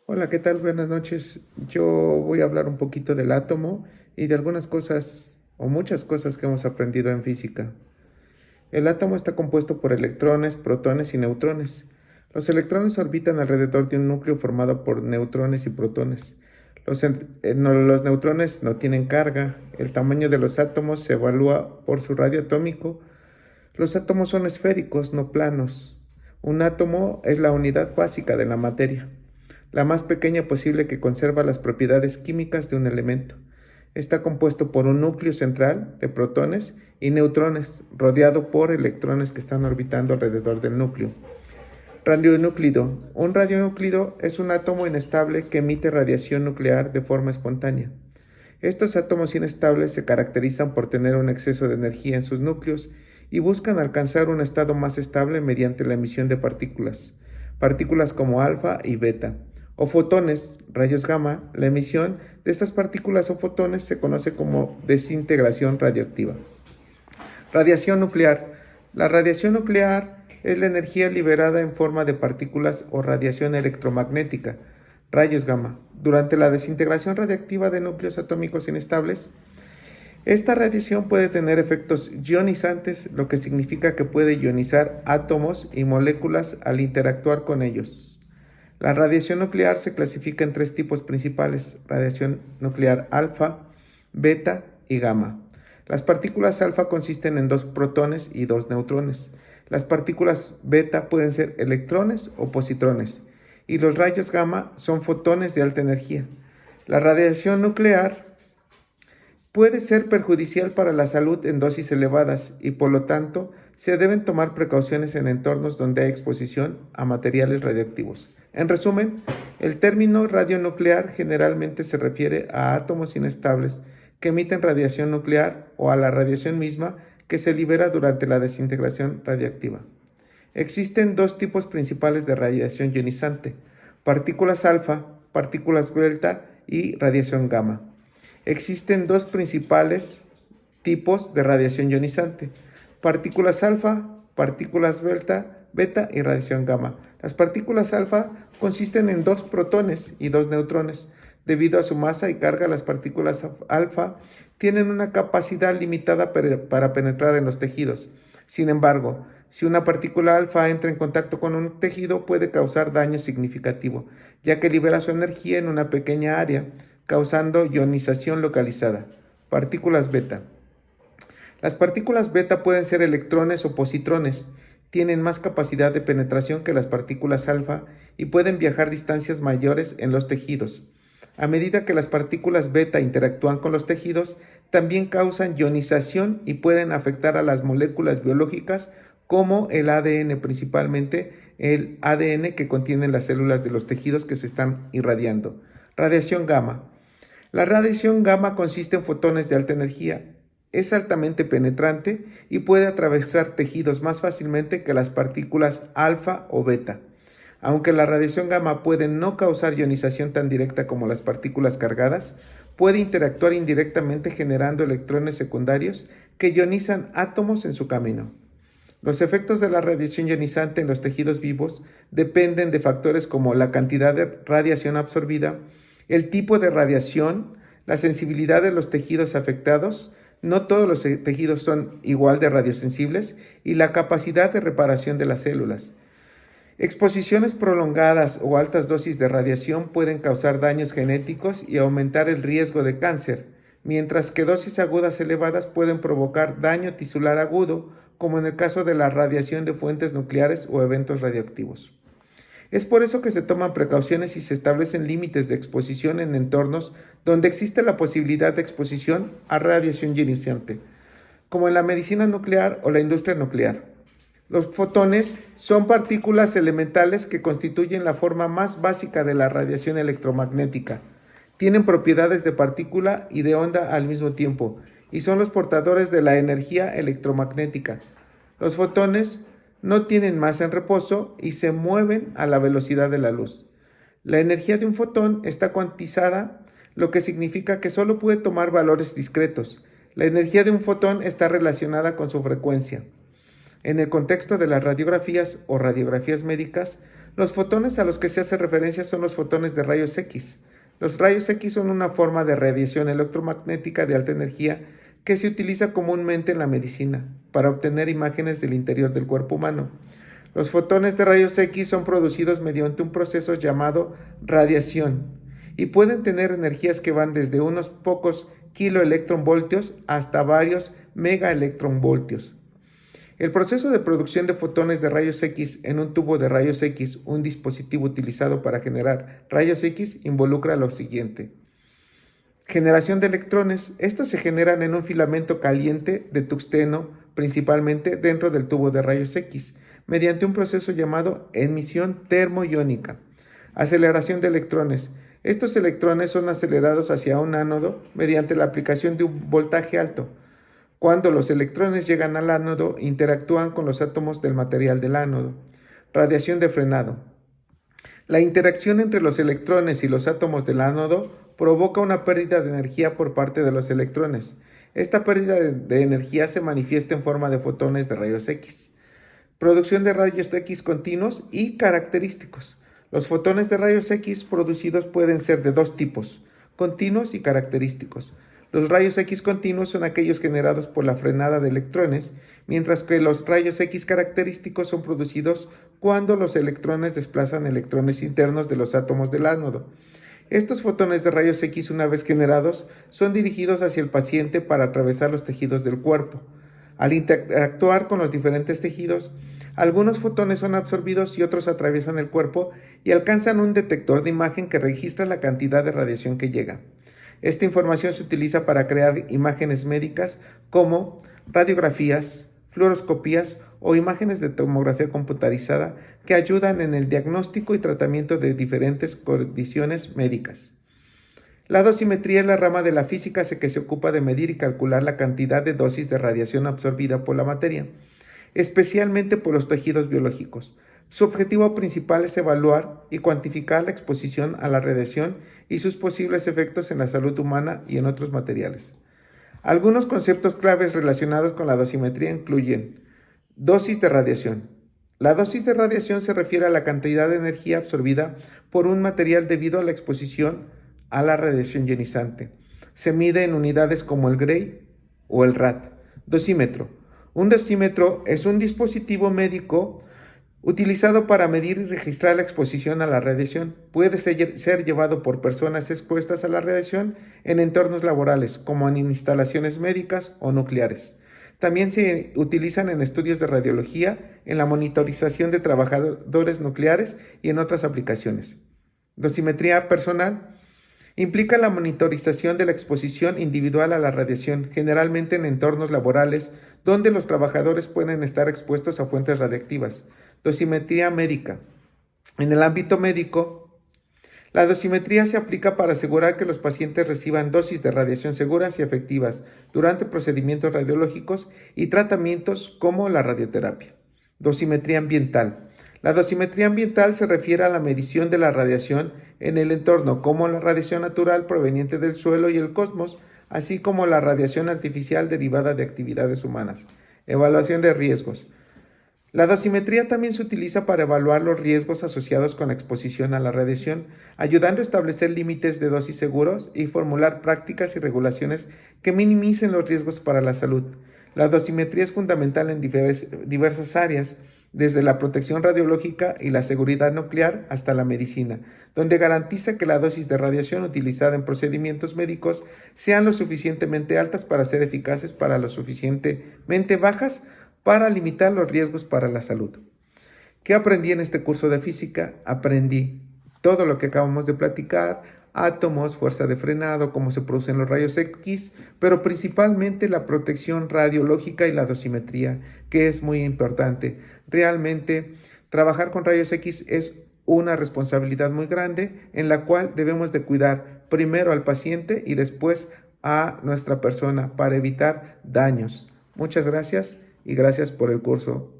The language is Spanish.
Hola, ¿qué tal? Buenas noches. Yo voy a hablar un poquito del átomo y de algunas cosas o muchas cosas que hemos aprendido en física. El átomo está compuesto por electrones, protones y neutrones. Los electrones orbitan alrededor de un núcleo formado por neutrones y protones. Los neutrones no tienen carga. El tamaño de los átomos se evalúa por su radio atómico. Los átomos son esféricos, no planos. Un átomo es la unidad básica de la materia, la más pequeña posible que conserva las propiedades químicas de un elemento. Está compuesto por un núcleo central de protones y neutrones, rodeado por electrones que están orbitando alrededor del núcleo. Radionúclido. Un radionúclido es un átomo inestable que emite radiación nuclear de forma espontánea. Estos átomos inestables se caracterizan por tener un exceso de energía en sus núcleos y buscan alcanzar un estado más estable mediante la emisión de partículas como alfa y beta, o fotones, rayos gamma. La emisión de estas partículas o fotones se conoce como desintegración radioactiva. Radiación nuclear. La radiación nuclear es la energía liberada en forma de partículas o radiación electromagnética, rayos gamma, durante la desintegración radiactiva de núcleos atómicos inestables. Esta radiación puede tener efectos ionizantes, lo que significa que puede ionizar átomos y moléculas al interactuar con ellos. La radiación nuclear se clasifica en tres tipos principales: radiación nuclear alfa, beta y gamma. Las partículas alfa consisten en dos protones y dos neutrones. Las partículas beta pueden ser electrones o positrones, y los rayos gamma son fotones de alta energía. La radiación nuclear puede ser perjudicial para la salud en dosis elevadas y, por lo tanto, se deben tomar precauciones en entornos donde hay exposición a materiales radioactivos. En resumen, el término radionuclear generalmente se refiere a átomos inestables que emiten radiación nuclear o a la radiación misma que se libera durante la desintegración radiactiva. Existen dos tipos principales de radiación ionizante: partículas alfa, partículas beta y radiación gamma. Existen dos principales tipos de radiación ionizante: partículas alfa, partículas beta y radiación gamma. Las partículas alfa consisten en dos protones y dos neutrones. Debido a su masa y carga, las partículas alfa tienen una capacidad limitada para penetrar en los tejidos. Sin embargo, si una partícula alfa entra en contacto con un tejido, puede causar daño significativo, ya que libera su energía en una pequeña área, causando ionización localizada. Partículas beta. Las partículas beta pueden ser electrones o positrones. Tienen más capacidad de penetración que las partículas alfa y pueden viajar distancias mayores en los tejidos. A medida que las partículas beta interactúan con los tejidos, también causan ionización y pueden afectar a las moléculas biológicas como el ADN, principalmente el ADN que contienen las células de los tejidos que se están irradiando. Radiación gamma. La radiación gamma consiste en fotones de alta energía. Es altamente penetrante y puede atravesar tejidos más fácilmente que las partículas alfa o beta. Aunque la radiación gamma puede no causar ionización tan directa como las partículas cargadas, puede interactuar indirectamente generando electrones secundarios que ionizan átomos en su camino. Los efectos de la radiación ionizante en los tejidos vivos dependen de factores como la cantidad de radiación absorbida, el tipo de radiación, la sensibilidad de los tejidos afectados. No todos los tejidos son igual de radiosensibles, y la capacidad de reparación de las células. Exposiciones prolongadas o altas dosis de radiación pueden causar daños genéticos y aumentar el riesgo de cáncer, mientras que dosis agudas elevadas pueden provocar daño tisular agudo, como en el caso de la radiación de fuentes nucleares o eventos radioactivos. Es por eso que se toman precauciones y se establecen límites de exposición en entornos donde existe la posibilidad de exposición a radiación ionizante, como en la medicina nuclear o la industria nuclear. Los fotones son partículas elementales que constituyen la forma más básica de la radiación electromagnética. Tienen propiedades de partícula y de onda al mismo tiempo, y son los portadores de la energía electromagnética. Los fotones no tienen masa en reposo y se mueven a la velocidad de la luz. La energía de un fotón está cuantizada, lo que significa que solo puede tomar valores discretos. La energía de un fotón está relacionada con su frecuencia. En el contexto de las radiografías o radiografías médicas, Los fotones a los que se hace referencia son los fotones de rayos X. Los rayos X son una forma de radiación electromagnética de alta energía que se utiliza comúnmente en la medicina para obtener imágenes del interior del cuerpo humano. Los fotones de rayos X son producidos mediante un proceso llamado radiación y pueden tener energías que van desde unos pocos kiloelectronvoltios hasta varios megaelectronvoltios. El proceso de producción de fotones de rayos X en un tubo de rayos X, un dispositivo utilizado para generar rayos X, involucra lo siguiente. Generación de electrones. Estos se generan en un filamento caliente de tungsteno, principalmente dentro del tubo de rayos X, mediante un proceso llamado emisión termoiónica. Aceleración de electrones. Estos electrones son acelerados hacia un ánodo mediante la aplicación de un voltaje alto. Cuando los electrones llegan al ánodo, interactúan con los átomos del material del ánodo. Radiación de frenado. La interacción entre los electrones y los átomos del ánodo provoca una pérdida de energía por parte de los electrones. Esta pérdida de energía se manifiesta en forma de fotones de rayos X. Producción de rayos X continuos y característicos. Los fotones de rayos X producidos pueden ser de dos tipos, continuos y característicos. Los rayos X continuos son aquellos generados por la frenada de electrones, mientras que los rayos X característicos son producidos cuando los electrones desplazan electrones internos de los átomos del ánodo. Estos fotones de rayos X, una vez generados, son dirigidos hacia el paciente para atravesar los tejidos del cuerpo. Al interactuar con los diferentes tejidos, algunos fotones son absorbidos y otros atraviesan el cuerpo y alcanzan un detector de imagen que registra la cantidad de radiación que llega. Esta información se utiliza para crear imágenes médicas como radiografías, fluoroscopías o imágenes de tomografía computarizada que ayudan en el diagnóstico y tratamiento de diferentes condiciones médicas. La dosimetría es la rama de la física que se ocupa de medir y calcular la cantidad de dosis de radiación absorbida por la materia, especialmente por los tejidos biológicos. Su objetivo principal es evaluar y cuantificar la exposición a la radiación y sus posibles efectos en la salud humana y en otros materiales. Algunos conceptos claves relacionados con la dosimetría incluyen dosis de radiación. La dosis de radiación se refiere a la cantidad de energía absorbida por un material debido a la exposición a la radiación ionizante. Se mide en unidades como el Gray o el Rad. Dosímetro. Un dosímetro es un dispositivo médico utilizado para medir y registrar la exposición a la radiación. Puede ser llevado por personas expuestas a la radiación en entornos laborales, como en instalaciones médicas o nucleares. También se utilizan en estudios de radiología, en la monitorización de trabajadores nucleares y en otras aplicaciones. Dosimetría personal implica la monitorización de la exposición individual a la radiación, generalmente en entornos laborales donde los trabajadores pueden estar expuestos a fuentes radiactivas. Dosimetría médica. En el ámbito médico, la dosimetría se aplica para asegurar que los pacientes reciban dosis de radiación seguras y efectivas durante procedimientos radiológicos y tratamientos como la radioterapia. Dosimetría ambiental. La dosimetría ambiental se refiere a la medición de la radiación en el entorno, como la radiación natural proveniente del suelo y el cosmos, así como la radiación artificial derivada de actividades humanas. Evaluación de riesgos. La dosimetría también se utiliza para evaluar los riesgos asociados con la exposición a la radiación, ayudando a establecer límites de dosis seguros y formular prácticas y regulaciones que minimicen los riesgos para la salud. La dosimetría es fundamental en diversas áreas, desde la protección radiológica y la seguridad nuclear hasta la medicina, donde garantiza que la dosis de radiación utilizada en procedimientos médicos sean lo suficientemente altas para ser eficaces, para lo suficientemente bajas para limitar los riesgos para la salud. ¿Qué aprendí en este curso de física? Aprendí todo lo que acabamos de platicar, átomos, fuerza de frenado, cómo se producen los rayos X, pero principalmente la protección radiológica y la dosimetría, que es muy importante. Realmente, trabajar con rayos X es una responsabilidad muy grande en la cual debemos de cuidar primero al paciente y después a nuestra persona para evitar daños. Muchas gracias y gracias por el curso.